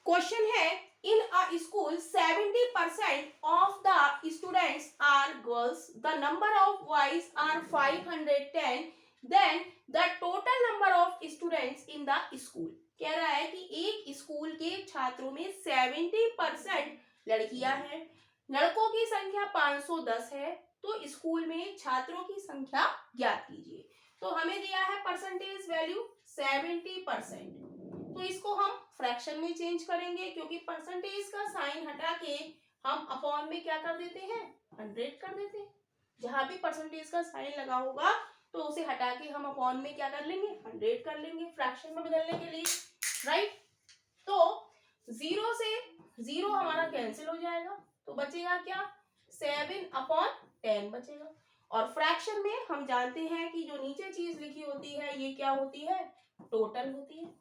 Question है in a school 70% of the students are girls, the number of boys are 510, then the total number of students in the school. कह रहा है कि एक school के छात्रों में 70% लड़कियां हैं, लड़कों की संख्या 510 है, तो स्कूल में छात्रों की संख्या ज्ञात कीजिए। तो हमें दिया है परसेंटेज वैल्यू 70%, तो इसको हम फ्रैक्शन में चेंज करेंगे, क्योंकि परसेंटेज का साइन हटा के हम अपॉन में क्या कर देते हैं, 100 कर देते हैं। जहां भी परसेंटेज का साइन लगा होगा तो उसे हटा के हम अपॉन में क्या कर लेंगे, 100 कर लेंगे फ्रैक्शन में बदलने के लिए, राइट। तो 0 से 0 हमारा कैंसिल हो जाएगा, तो बचेगा क्या, 7/10 बचेगा। और फ्रैक्शन में हम जानते हैं कि जो नीचे चीज लिखी होती है ये क्या होती है, टोटल होती है,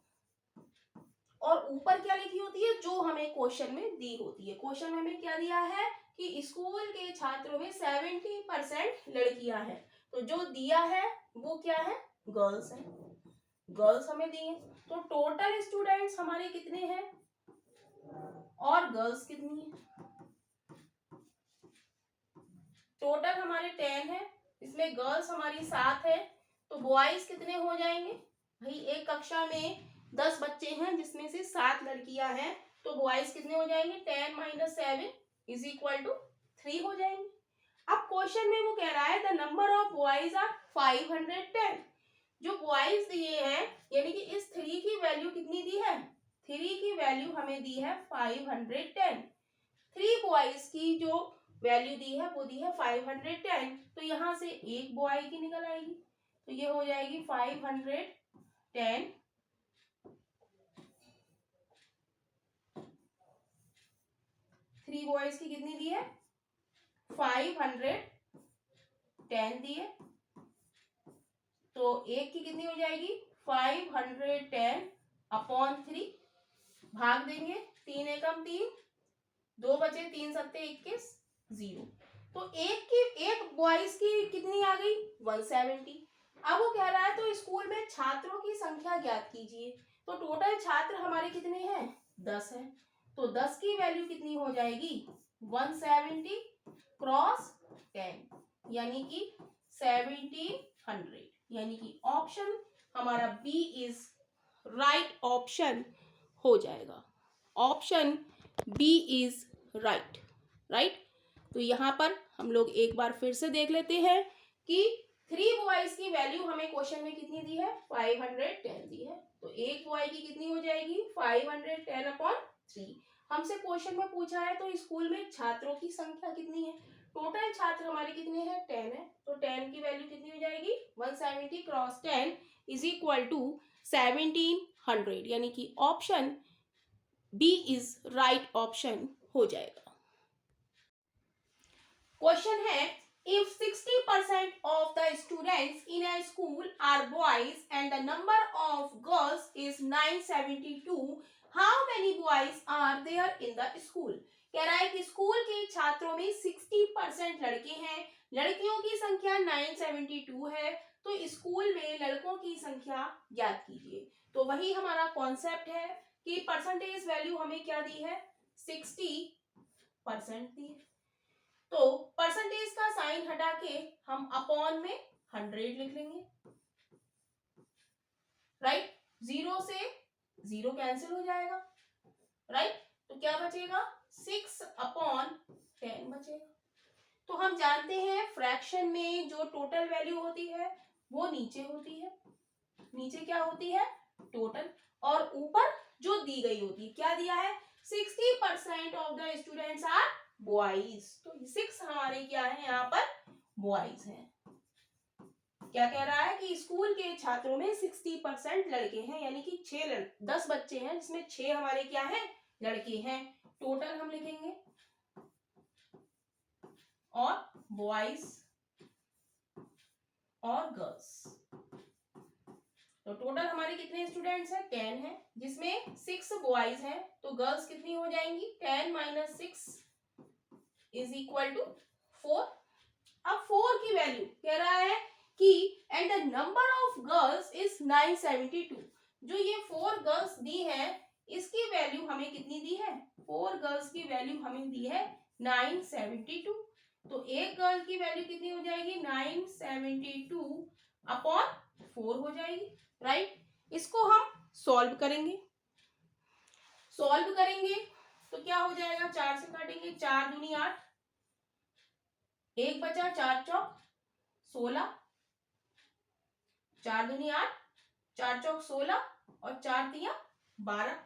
और ऊपर क्या लिखी होती है, जो हमें क्वेश्चन में दी होती है। क्वेश्चन में हमें क्या दिया है कि स्कूल के छात्रों में 70% लड़कियां हैं, तो जो दिया है वो क्या है, गर्ल्स है, गर्ल्स हमें दिए। तो टोटल स्टूडेंट्स हमारे कितने हैं और गर्ल्स कितनी है, टोटल हमारे 10 है, इसमें गर्ल्स हमारी 7 है, तो बॉयज कितने हो जाएंगे भाई, एक कक्षा में 10 बच्चे हैं जिसमें से 7 लड़कियां हैं, तो बॉयज कितने हो जाएंगे, 10 - 7 = 3 हो जाएंगे। अब क्वेश्चन में वो कह रहा है the number of boys are 510, जो बॉयज दिए हैं यानी कि इस 3 की वैल्यू कितनी दी है, 3 की वैल्यू हमें दी है 510, 3 बॉयज की जो वैल्यू दी है वो दी है 510, तो यहां से एक बॉय की निकल आएगी, तो ये हो जाएगी 510, 3 बॉयज की कितनी दी है, 510 दी है, तो एक की कितनी हो जाएगी 510/3, भाग देंगे 3 एकम 3, 2 बचे 3 सत्ते 21, 0, तो एक बॉयज की कितनी आ गई 170। अब वो कह रहा है तो स्कूल में छात्रों की संख्या ज्ञात कीजिए, तो टोटल छात्र हमारे कितने हैं 10 हैं, तो 10 की वैल्यू कितनी हो जाएगी 170 क्रॉस 10 यानी कि 1700, यानी कि ऑप्शन हमारा बी इज राइट ऑप्शन हो जाएगा, option B is right, right. तो यहाँ पर हम लोग एक बार फिर से देख लेते हैं कि 3 बॉयज की वैल्यू हमें क्वेश्चन में कितनी दी है 510 दी है, तो एक बॉय की कितनी हो जाएगी 510/3। हमसे क्वेश्चन में पूछा है तो स्कूल में छात्रों की संख्या कितनी है, टोटल छात्र हमारे कितने हैं 10 है, तो 10 की वैल्यू कितनी हो जाएगी 170 क्रॉस 10 = 1700, यानी कि option B is right option हो जाएगा। क्वेश्चन है if 60% of the students in a school are boys and the number of girls is 972, how many boys are there in the school? कह रहा है कि स्कूल के छात्रों में 60% लड़के हैं, लड़कियों की संख्या 972 है, तो स्कूल में लड़कों की संख्या ज्ञात कीजिए। तो वही हमारा कॉन्सेप्ट है कि परसेंटेज वैल्यू हमें क्या दी है 60% दी है, तो परसेंटेज का साइन हटा के हम अपॉन में 100 लिख लेंगे, राइट। 0 से 0 कैंसिल हो जाएगा, राइट, तो क्या बचेगा 6/10 बचेगा। तो हम जानते हैं फ्रैक्शन में जो टोटल वैल्यू होती है वो नीचे होती है, नीचे क्या होती है टोटल, और ऊपर जो दी गई होती है, क्या दिया है 60% of the students are boys, तो 6 हमारे क्या है यहाँ पर बॉयज हैं। क्या कह रहा है कि स्कूल के छात्रों में 60% लड़के हैं, यानी कि 10 बच्चे हैं जिसमें 6 हमारे क्या हैं लड़के हैं, टोटल हम लिखेंगे, और बॉयज और गर्ल्स, तो टोटल हमारे कितने स्टूडेंट्स हैं 10 हैं, जिसमें 6 बॉयज हैं, तो गर्ल्स कितनी हो जाएंगी 10 - 6 = 4। अब 4 की वैल्यू कह रहा है कि and the number of girls is 972, जो ये 4 गर्ल्स दी है इसकी वैल्यू हमें हमें कितनी दी है, 4 गर्ल्स की वैल्यू हमें दी है 972। तो एक गर्ल की वैल्यू कितनी हो जाएगी, 972 अपॉन 4 हो जाएगी, राइट। इसको हम सॉल्व करेंगे। तो क्या हो जाएगा, 4 से काटेंगे, 4 दूनी 8, एक बचा, 4 चौक 16, 4 दूनी 8, 4 चौक 16 और 4 तिया 12,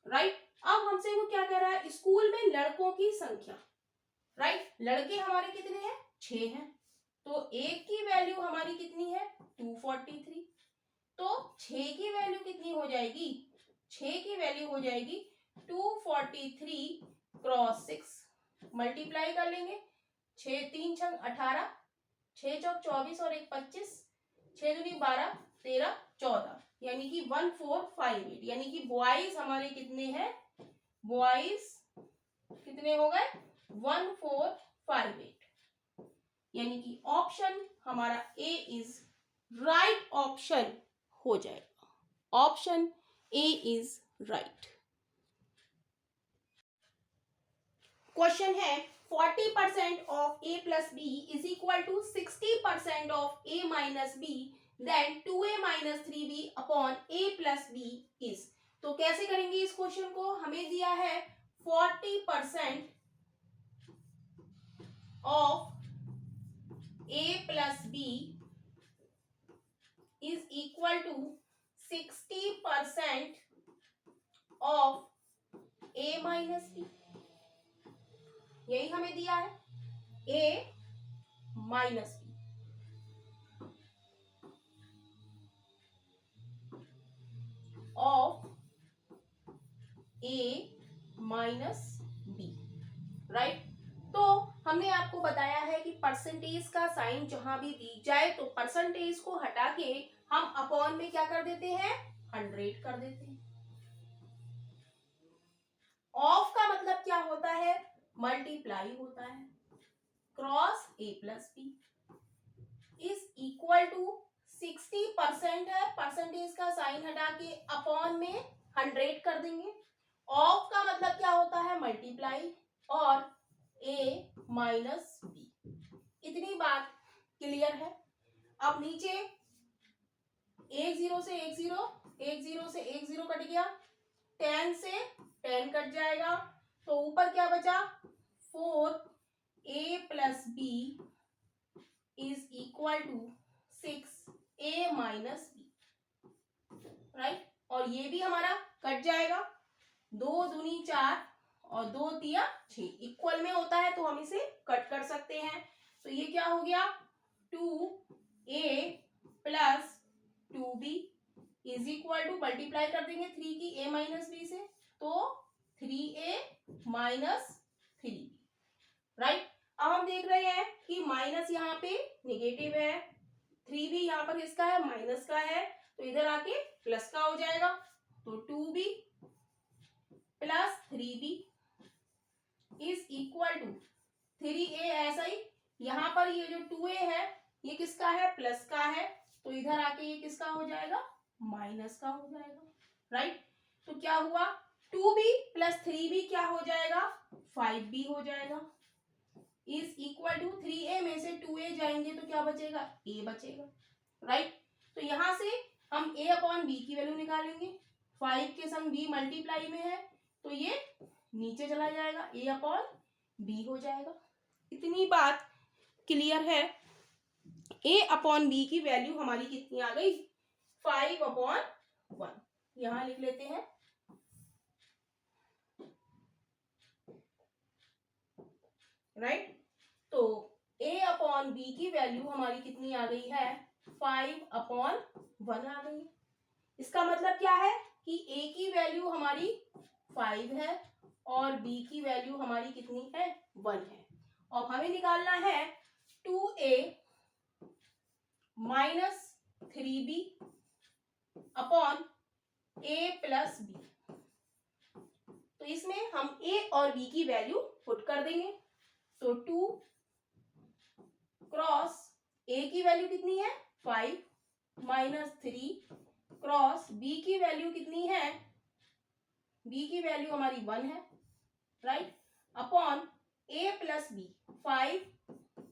राइट। अब हमसे वो क्या कह रहा है, स्कूल में लड़कों की संख्या, राइट। लड़के हमारे कितने हैं, 6 हैं। तो एक की वैल्यू हमारी कितनी है, 243। तो 6 की वैल्यू कितनी हो जाएगी, 6 की वैल्यू हो जाएगी 243 क्रॉस 6, मल्टीप्लाई कर लेंगे, 6 3 छंग 18, 6 चौक 24 और 1 25, 6 दूनी 12 13 14, यानी कि 1458, यानी कि बॉयज हमारे कितने हैं, बॉयज कितने हो गए, 1458, यानी कि ऑप्शन हमारा ए इज राइट ऑप्शन हो जाएगा। Option A is right. Question है 40% of a plus B is equal to 60% of a minus B, then 2a minus 3b upon a plus B is. तो कैसे करेंगे इस क्वेश्चन को, हमें दिया है 40% of a plus B is equal to 60% of a minus B, यही हमें दिया है, a minus B. Of a minus B, right. तो हमने आपको बताया है कि परसेंटेज का साइन जहां भी दी जाए तो परसेंटेज को हटा के हम अपॉन में क्या कर देते हैं, 100 कर देते हैं। ऑफ का मतलब क्या होता है, मल्टीप्लाई होता है, cross a plus B is equal to 60% है, परसेंटेज का साइन हटा के अपॉन में 100 कर देंगे। ऑफ का मतलब क्या होता है, मल्टीप्लाई, और a माइनस बी। इतनी बात क्लियर है। अब नीचे 1 0 से 1 0, 1 0 से 1 0 कट गया, 10 से 10 कट जाएगा, तो ऊपर क्या बचा, 4a plus B is equal to 6a minus B, right. और ये भी हमारा कट जाएगा, 2 दूनी 4 और 2 तिया 6, इक्वल में होता है तो हम इसे कट कर सकते हैं। तो ये क्या हो गया, 2a plus 2b is equal to, multiply कर देंगे 3 की a माइनस बी से, तो 3a माइनस 3b, राइट। अब हम देख रहे हैं कि माइनस यहाँ पे नेगेटिव है, 3b यहाँ पर किसका है, माइनस का है, तो इधर आके प्लस का हो जाएगा, तो 2b plus 3b is equal to 3a, ऐसा ही यहाँ पर ये जो 2a है ये किसका है, प्लस का है, तो इधर आके ये किसका हो जाएगा, माइनस का हो जाएगा, राइट। तो क्या हुआ, 2b प्लस 3b क्या हो जाएगा, 5b हो जाएगा, इज इक्वल टू 3a में से 2a जाएंगे तो क्या बचेगा, a बचेगा, राइट। तो यहां से हम a अपॉन b की वैल्यू निकालेंगे, 5 के संग b मल्टीप्लाई में है तो ये नीचे चला जाएगा, a अपॉन b हो जाएगा। इतनी बात क्लियर है। a अपॉन b की वैल्यू हमारी कितनी आ गई, 5 अपॉन 1, यहां लिख लेते हैं, राइट। तो a अपॉन b की वैल्यू हमारी कितनी आ गई है, 5 अपॉन 1 आ गई। इसका मतलब क्या है कि a की वैल्यू हमारी 5 है और b की वैल्यू हमारी कितनी है, 1 है। और हमें निकालना है 2a minus 3b upon a plus b। तो इसमें हम a और b की वैल्यू पुट कर देंगे, तो 2 क्रॉस a की वैल्यू कितनी है, 5 माइनस 3 क्रॉस b की वैल्यू कितनी है, b की वैल्यू हमारी 1 है, right, upon a plus b 5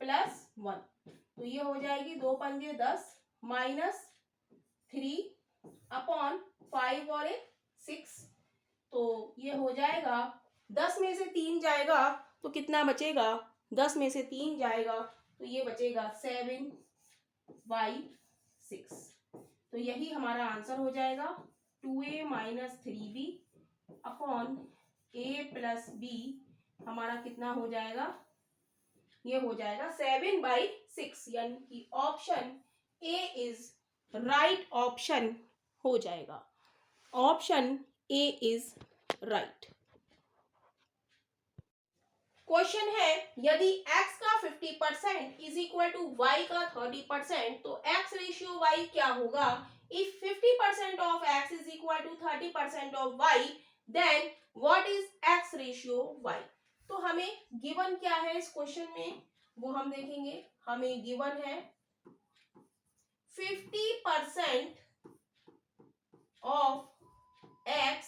plus 1, तो ये हो जाएगी 2 पंजे 10 माइनस 3 अपॉन 5 और 1 6, तो ये हो जाएगा 10 में से 3 जाएगा तो कितना बचेगा, 10 में से 3 जाएगा तो ये बचेगा 7/6, तो यही हमारा आंसर हो जाएगा 2a minus 3b upon a plus b, हमारा कितना हो जाएगा, ये हो जाएगा 7/6, यानी कि option A is right option हो जाएगा, option A is right. Question है यदि x का 50% इज इक्वल टू y का 30%, तो x रेशियो y क्या होगा। If 50% of x is equal to 30% of y, then what is x ratio y। तो हमें गिवन क्या है इस क्वेश्चन में, वो हम देखेंगे। हमें गिवन है 50% of x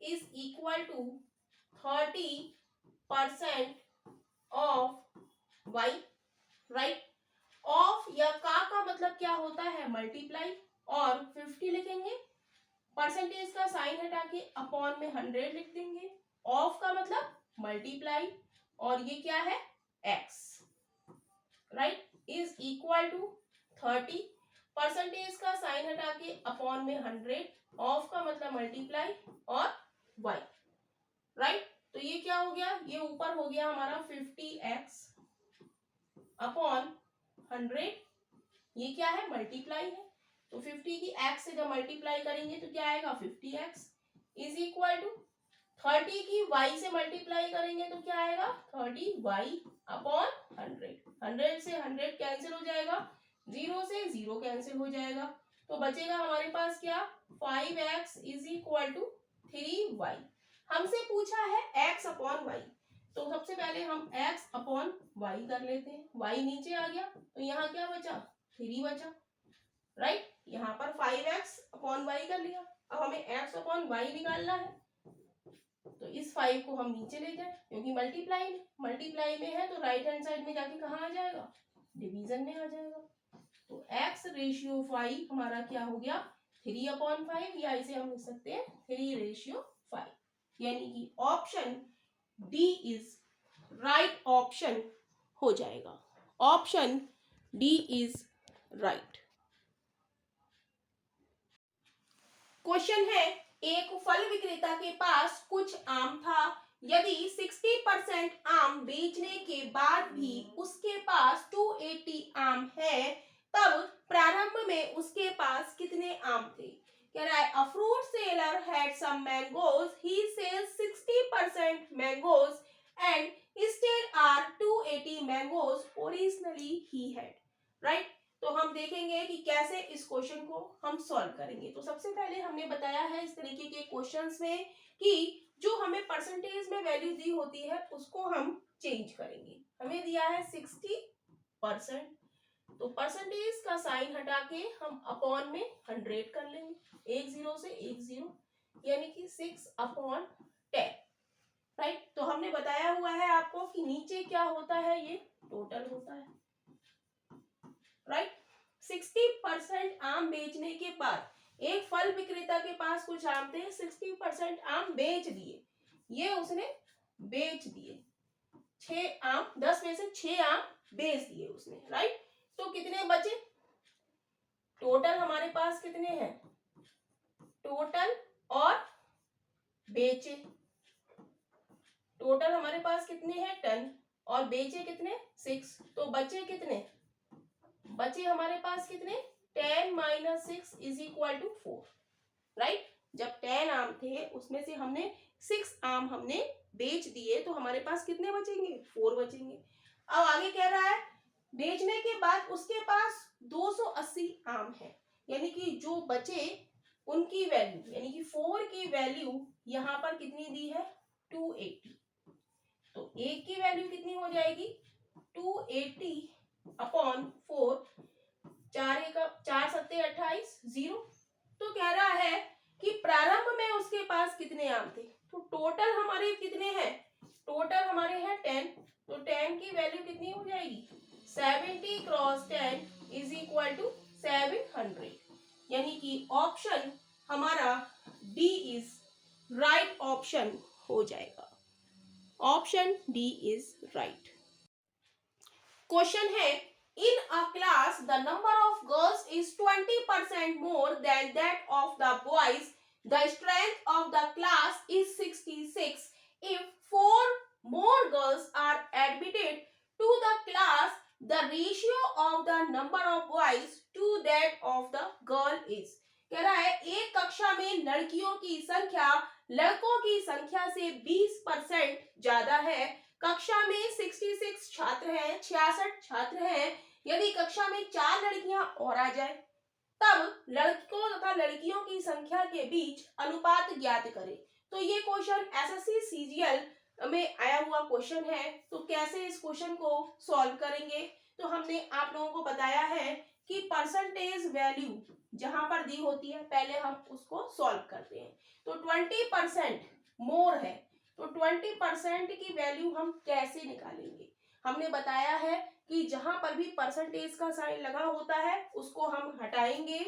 is equal to 30% of y, right. Of या का मतलब क्या होता है, मल्टीप्लाई, और 50 लिखेंगे, परसेंटेज का साइन हटा के अपॉन में 100 लिख देंगे। ऑफ का मतलब मल्टीप्लाई, और ये क्या है x, right, is equal to 30, percentage का साइन हटा के अपॉन में 100, ऑफ का मतलब मल्टीप्लाई और y, राइट। तो ये क्या हो गया, ये ऊपर हो गया हमारा 50x अपॉन 100, ये क्या है मल्टीप्लाई है, तो 50 की x से जब मल्टीप्लाई करेंगे तो क्या आएगा 50x इज इक्वल टू 30 की y से मल्टीप्लाई करेंगे तो क्या आएगा 30y अपॉन 100 से 100 कैंसिल हो जाएगा, 0 से 0 कैंसिल हो जाएगा, तो बचेगा हमारे पास क्या 5x is equal to 3y। हमसे पूछा है x अपॉन y, तो सबसे पहले हम x अपॉन y कर लेते हैं। y नीचे आ गया तो यहाँ क्या बचा 3 बचा, राइट। यहाँ पर 5x अपॉन y कर लिया, अब हमें x अपॉन y निकालना है, तो इस 5 को हम नीचे ले जाए क्योंकि मल्टीप्लाई में है, तो राइट हैंड साइड में जाके कहाँ आ जाएगा, डिवीजन में आ जाएगा। तो x रेशियो 5 हमारा क्या हो गया 3 अपॉन 5, या इसे हम लिख सकते हैं 3 रेशियो 5, यानी कि option D is right option हो जाएगा, option D is right. Question है एक फल विक्रेता के पास कुछ आम था, यदि 60% आम बेचने के बाद भी उसके पास 280 आम है, तब प्रारंभ में उसके पास कितने आम थे। कह रहा है a fruit seller had some mangoes, he sells 60% mangoes and still are 280 mangoes originally he had, right. तो हम देखेंगे कि कैसे इस क्वेश्चन को हम सॉल्व करेंगे। तो सबसे पहले हमने बताया है इस तरीके के क्वेश्चंस में कि जो हमें परसेंटेज में वैल्यू दी होती है उसको हम चेंज करेंगे। हमें दिया है 60%, तो परसेंटेज का साइन हटा के हम अपॉन में 100 कर लेंगे, एक जीरो से एक जीरो, यानी कि 6 अपॉन 10, राइट। तो हमने बताया हुआ है आपको कि नीचे क्या होता है, ये टोटल होता है, राइट। 60% आम बेचने के बाद एक फल विक्रेता के पास कुछ आम थे, 60% आम बेच दिए, ये उसने बेच दिए, 6 आम, 10 में से 6 आम बेच दिए उसने, राइट। तो कितने बचे, टोटल हमारे पास कितने हैं, टोटल और बेचे, टोटल हमारे पास कितने हैं 10 और बेचे कितने 6, तो बचे कितने, बचे हमारे पास कितने 10 minus 6 is equal to 4, right. जब 10 आम थे उसमें से हमने 6 आम हमने बेच दिए, तो हमारे पास कितने बचेंगे 4 बचेंगे। अब आगे कह रहा है बेचने के बाद उसके पास 280 आम है, यानी कि जो बचे उनकी वैल्यू, यानी कि 4 की वैल्यू यहाँ पर कितनी दी है 280, तो एक की वैल्यू कितनी हो जाएगी 280 अपॉन 4, 4 सत्ते 28 0। तो कह रहा है कि प्रारंभ में उसके पास कितने आम थे, तो टोटल हमारे कितने हैं, टोटल हमारे हैं 10, तो 10 की वैल्यू कितनी हो जाएगी, 70 क्रॉस 10 इज इक्वल टू 700, यानी कि ऑप्शन हमारा डी इज राइट ऑप्शन हो जाएगा, option D is right. Question है, in a class the number of girls is 20% more than that of the boys, the strength of the class is 66, if 4 more girls are admitted to the class, the ratio of the number of boys to that of the girl is। कह रहा है एक कक्षा में लड़कियों की संख्या लड़कों की संख्या से 20% ज्यादा है। कक्षा में 66 छात्र हैं, 66 छात्र हैं। यदि कक्षा में 4 लड़कियां और आ जाए तब लड़कों तथा लड़कियों की संख्या के बीच अनुपात ज्ञात करें। तो ये क्वेश्चन एसएससी सीजीएल में आया हुआ क्वेश्चन है। तो कैसे इस क्वेश्चन को सॉल्व करेंगे, तो हमने आप लोगों को बताया है कि परसेंटेज वैल्यू जहां पर दी होती है पहले हम उसको सॉल्व करते हैं। तो 20% मोर है, तो 20% की वैल्यू हम कैसे निकालेंगे, हमने बताया है कि जहां पर भी परसेंटेज का साइन लगा होता है उसको हम हटाएंगे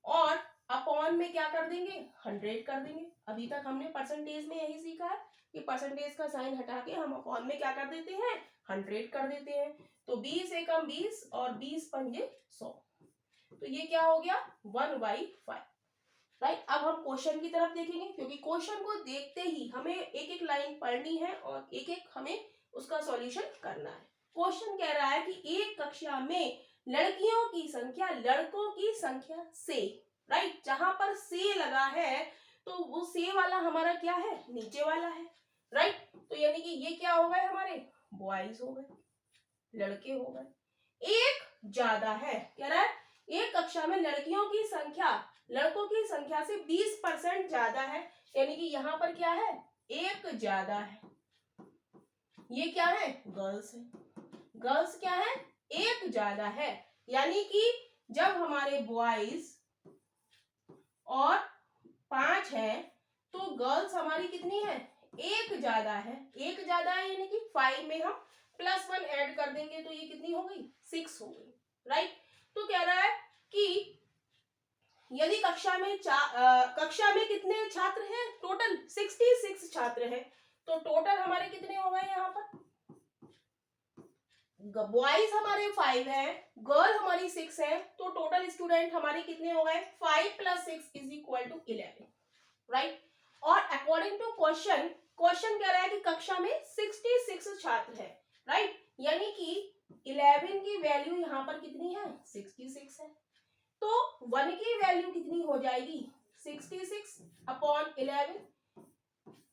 और अपॉन में क्या कर देंगे, 100 कर देंगे। अभी तक हमने परसेंटेज में यही सीखा है कि परसेंटेज का साइन हटा के हम अपॉन में क्या कर देते हैं, 100 कर देते हैं। तो 20 एकम 20 और 20 पंजे 100, तो ये क्या हो गया 1/5, राइट। अब हम क्वेश्चन की तरफ देखेंगे, क्योंकि क्वेश्चन को देखते ही हमें एक एक लाइन पढ़नी है और एक एक हमें उसका सॉल्यूशन करना है। क्वेश्चन कह रहा है कि एक कक्षा में लड़कियों की संख्या लड़कों की संख्या से, राइट, जहां पर से लगा है तो वो से वाला हमारा क्या है, नीचे वाला है, राइट। तो यानी कि ये क्या हो गए हमारे बॉयज हो गए, लड़के हो गए। एक ज्यादा है, कह रहा है एक कक्षा में लड़कियों की संख्या लड़कों की संख्या से 20% ज्यादा है, यानी कि यहाँ पर क्या है, एक ज्यादा है। ये क्या है, गर्ल्स है, गर्ल्स क्या है, एक ज्यादा है। यानी कि जब हमारे बॉयज और 5 है तो गर्ल्स हमारी कितनी है, एक ज्यादा है। एक ज्यादा है यानी कि 5 में हम +1 ऐड कर देंगे तो ये कितनी हो गई, 6 हो गई, राइट। तो कह रहा है कि यदि कक्षा में कितने छात्र हैं, टोटल 66 छात्र हैं, तो टोटल हमारे कितने हो गए यहाँ पर, बॉयज हमारे 5 है, गर्ल हमारी 6 है, तो टोटल स्टूडेंट हमारे कितने हो गए, 5 + 6 = 11, राइट। और अकॉर्डिंग टू क्वेश्चन कह रहा है कि कक्षा में 66 छात्र है, राइट, यानी कि 11 की वैल्यू यहाँ पर कितनी है, 66 है। तो 1 की वैल्यू कितनी हो जाएगी, 66/11,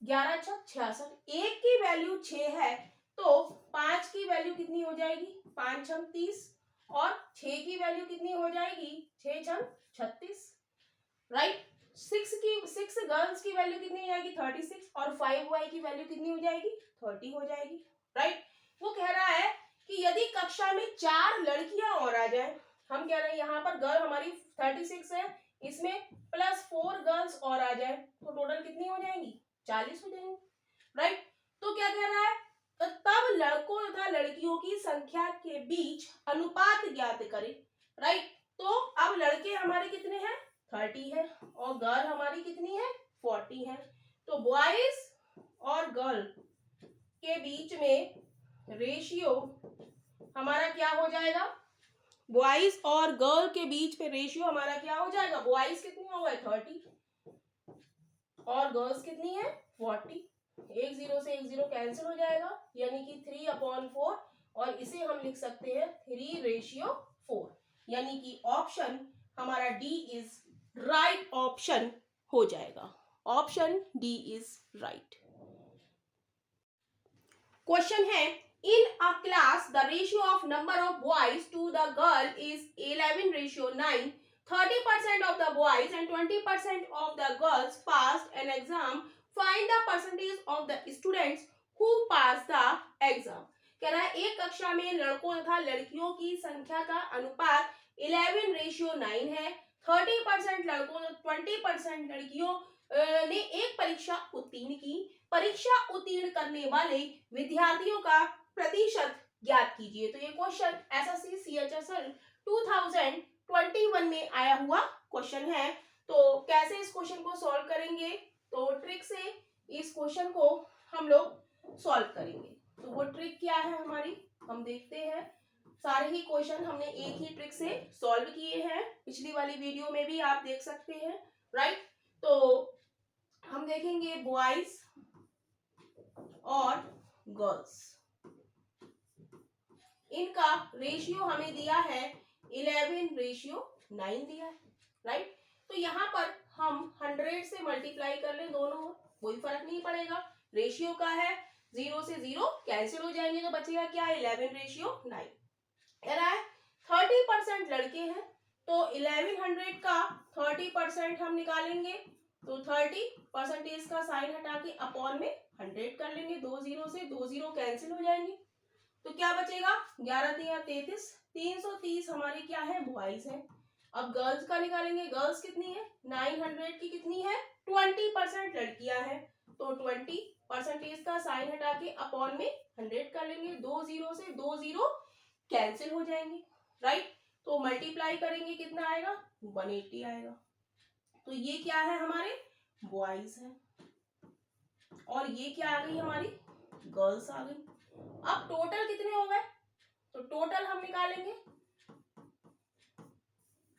11 × 66। 1 की वैल्यू 6 है तो 5 की वैल्यू कितनी हो जाएगी, 5 × 30, और 6 की वैल्यू कितनी हो जाएगी, 6 × 36, राइट। 6 गर्ल्स की वैल्यू कितनी हो जाएगी, 36, और 5 बॉय की वैल्यू कितनी हो जाएगी, 30 हो जाएगी, राइट। वो कह रहा है कि यदि कक्षा में 4 लड़कियां और आ जाए, हम कह रहे हैं यहाँ पर गर्ल हमारी 36 है, इसमें +4 गर्ल्स और आ जाए तो टोटल कितनी हो जाएंगी, 40 हो जाएंगी, राइट। तो क्या कह रहा है, तो तब लड़कों तथा लड़कियों की संख्या के बीच अनुपात ज्ञात करें, राइट। तो अब लड़के हमारे कितने हैं, 30 है, और गर्ल हमारी कितनी है, 40 है। तो बॉयज और गर्ल के बीच में रेशियो हमारा क्या हो जाएगा, बॉयज और गर्ल के बीच में रेशियो हमारा क्या हो जाएगा, बॉयज कितनी हो गए 30 और गर्ल्स कितनी है 40। एक 0 से एक 0 कैंसिल हो जाएगा, यानी कि 3/4, और इसे हम लिख सकते हैं 3:4, यानी कि ऑप्शन हमारा डी इज राइट ऑप्शन हो जाएगा, option D is right. Question है, in a class the ratio of number of boys to the girl is 11:9, 30% of the boys and 20% of the girls passed an exam, find the percentage of the students who passed the exam। कह रहा है एक कक्षा में लड़कों तथा लड़कियों की संख्या का अनुपात 11:9 है, 30% लड़कों 20% लड़कियों ने एक परीक्षा उत्तीर्ण की। परीक्षा उत्तीर्ण करने वाले विद्यार्थियों का प्रतिशत ज्ञात कीजिए। तो ये क्वेश्चन एसएससी सीएचएसएल 2021 में आया हुआ क्वेश्चन है। तो कैसे इस क्वेश्चन को सॉल्व करेंगे, तो ट्रिक से इस क्वेश्चन को हम लोग सॉल्व करेंगे। तो वो ट्रिक क्या है हमारी, हम देखते हैं। सारे ही क्वेश्चन हमने एक ही ट्रिक से सॉल्व किए हैं, पिछली वाली वीडियो में भी आप देख सकते हैं, राइट। तो हम देखेंगे बॉयज और गर्ल्स, इनका रेशियो हमें दिया है 11:9 दिया है, राइट। तो यहाँ पर हम 100 से मल्टीप्लाई कर ले दोनों, कोई फर्क नहीं पड़ेगा, रेशियो का है, 0 से 0 कैंसिल हो जाएंगे, तो बचेगा क्या, 11:9। कह रहा है 30% लड़के हैं, तो 1100 का 30% हम निकालेंगे, तो 30% का साइन हटा के अपॉन में 100 कर लेंगे, 2 0 से 2 0 कैंसिल हो जाएंगे, तो क्या बचेगा, 11 3 33, 330 हमारी क्या है, बॉयज है। अब गर्ल्स का निकालेंगे, गर्ल्स कितनी है, 900 की कितनी है, 20% लड़कियां हैं, तो 20% का साइन हटा के अपॉन में 100 कर लेंगे, 2 0 से 2 0 कैंसिल हो जाएंगे, राइट। तो मल्टीप्लाई करेंगे, कितना आएगा, 180 आएगा। तो ये क्या है, हमारे बॉयज है, और ये क्या आ गई, हमारी गर्ल्स आ गई। अब टोटल कितने हो गए, तो टोटल हम निकालेंगे,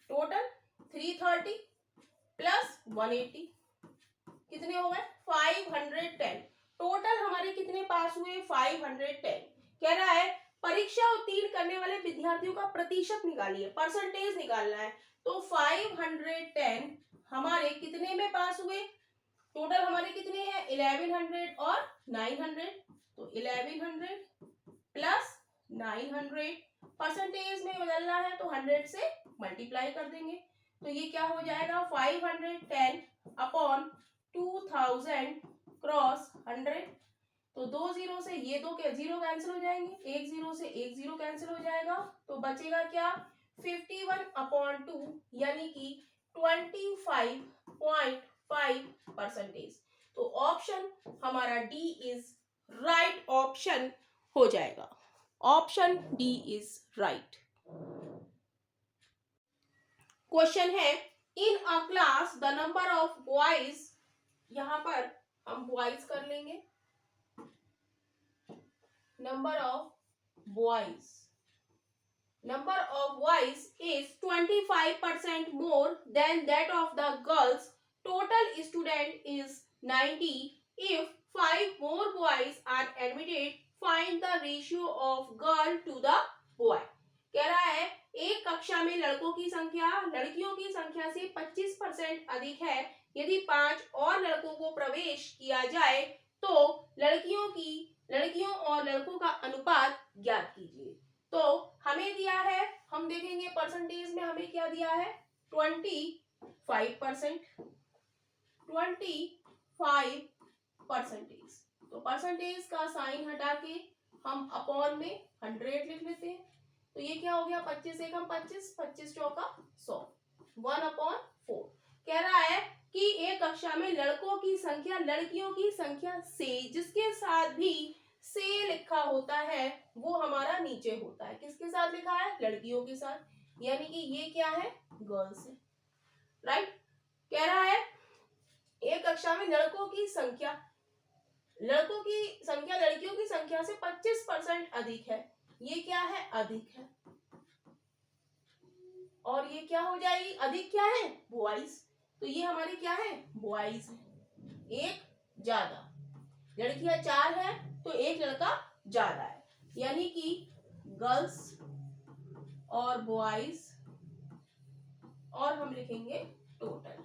टोटल 330 प्लस 180 कितने हो गए, 510। टोटल हमारे कितने पास हुए, 510। कह रहा है परीक्षा उत्तीर्ण करने वाले विद्यार्थियों का प्रतिशत निकालिए, परसेंटेज निकालना है। तो 510 हमारे कितने में पास हुए, टोटल हमारे कितने हैं, 1100 और 900, तो 1100 प्लस 900, परसेंटेज में बदलना है तो 100 से मल्टीप्लाई कर देंगे, तो ये क्या हो जाएगा, 510 अपॉन 2000 क्रॉस 100, तो 2 0 से ये 2 के 0 कैंसिल हो जाएंगे, 1 0 से 1 0 कैंसिल हो जाएगा, तो बचेगा क्या, 51/2 यानी कि 25.5%। तो ऑप्शन हमारा डी इज राइट ऑप्शन हो जाएगा, option D is right. Question है, in a class the number of boys, यहां पर हम बॉयज कर लेंगे, number of boys is 25% more than that of the girls. Total student is 90. If 5 more boys are admitted, find the ratio of girl to the boy. कह रहा है एक कक्षा में लड़कों की संख्या लड़कियों की संख्या से 25% अधिक है, यदि 5 और लड़कों को प्रवेश किया जाए तो लड़कियों और लड़कों का अनुपात ज्ञात कीजिए। तो हमें दिया है, हम देखेंगे परसेंटेज में हमें क्या दिया है, 25%, 25%। तो परसेंटेज का साइन हटा के हम अपॉन में 100 लिख लेते हैं, तो ये क्या हो गया, 25 एकम 25, 25 चौका 100, 1/4। कह रहा है कि एक कक्षा में लड़कों की संख्या लड़कियों की संख्या से जिसके साथ भी से लिखा होता है वो हमारा नीचे होता है, किसके साथ लिखा है, लड़कियों के साथ, यानी कि ये क्या है, गर्ल्स है, राइट। कह रहा है एक कक्षा में लड़कों की संख्या लड़कियों की संख्या से 25% अधिक है, ये क्या है, अधिक है, और ये क्या हो जाएगी, अधिक क्या है, बॉयज, तो ये हमारी क्या है, बॉयज है, एक ज्यादा, लड़कियां 4 है तो एक लड़का ज्यादा है, यानी कि गर्ल्स और बॉयज, और हम लिखेंगे टोटल,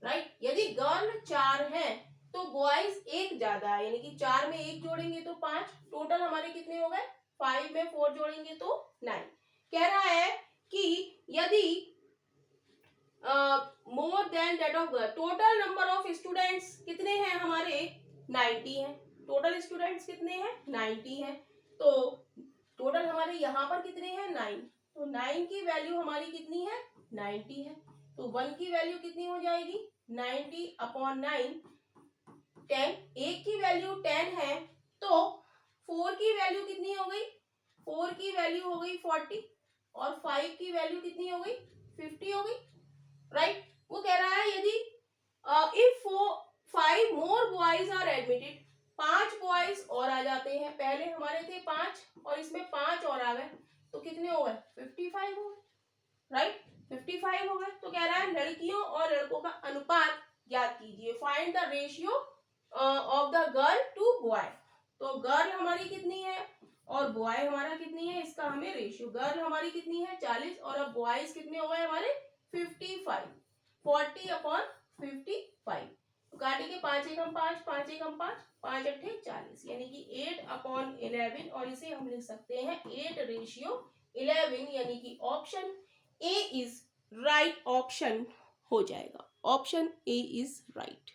राइट। यदि गर्ल 4 है तो बॉयज एक ज्यादा है, यानी कि 4 में 1 जोड़ेंगे तो 5, टोटल हमारे कितने हो गए, 5 में 4 जोड़ेंगे तो 9। कह रहा है कि यदि मोर than that of girl, total number of students कितने हैं हमारे, 90 हैं, टोटल स्टूडेंट्स कितने हैं, 90 हैं, तो टोटल हमारे यहाँ पर कितने हैं, 9, तो 9 की वैल्यू हमारी कितनी है, 90 है, तो 1 की वैल्यू कितनी हो जाएगी 90/9, 10, एक की वैल्यू 10 है तो 4 की वैल्यू कितनी हो गई, 4 की वैल्यू हो गई 40 और 5 की वैल्यू कितनी हो गई 50 हो गई, राइट। वो कह रहा है यदि if 5 more boys are admitted, 5 boys और आ जाते हैं, पहले हमारे थे 5 और इसमें 5 और आ गए तो कितने हो गए 55 हो गए, राइट 55 हो गए। तो कह रहा है लड़कियों और लड़कों का अनुपात ज्ञात कीजिए, find the ratio of the girl to boy. तो गर्ल हमारी कितनी है और बॉय हमारा कितनी है, इसका हमें रेशियो, गर्ल हमारी कितनी है 40 और अब बॉयज कितने हो गए हमारे 55, 40/55। तो काटेंगे 5 एकम 5, 5 एकम 5, 5 अट्ठे 40, यानी कि 8/11 और इसे हम लिख सकते हैं 8/11, यानी कि option A is right option हो जाएगा, ऑप्शन ए इज राइट।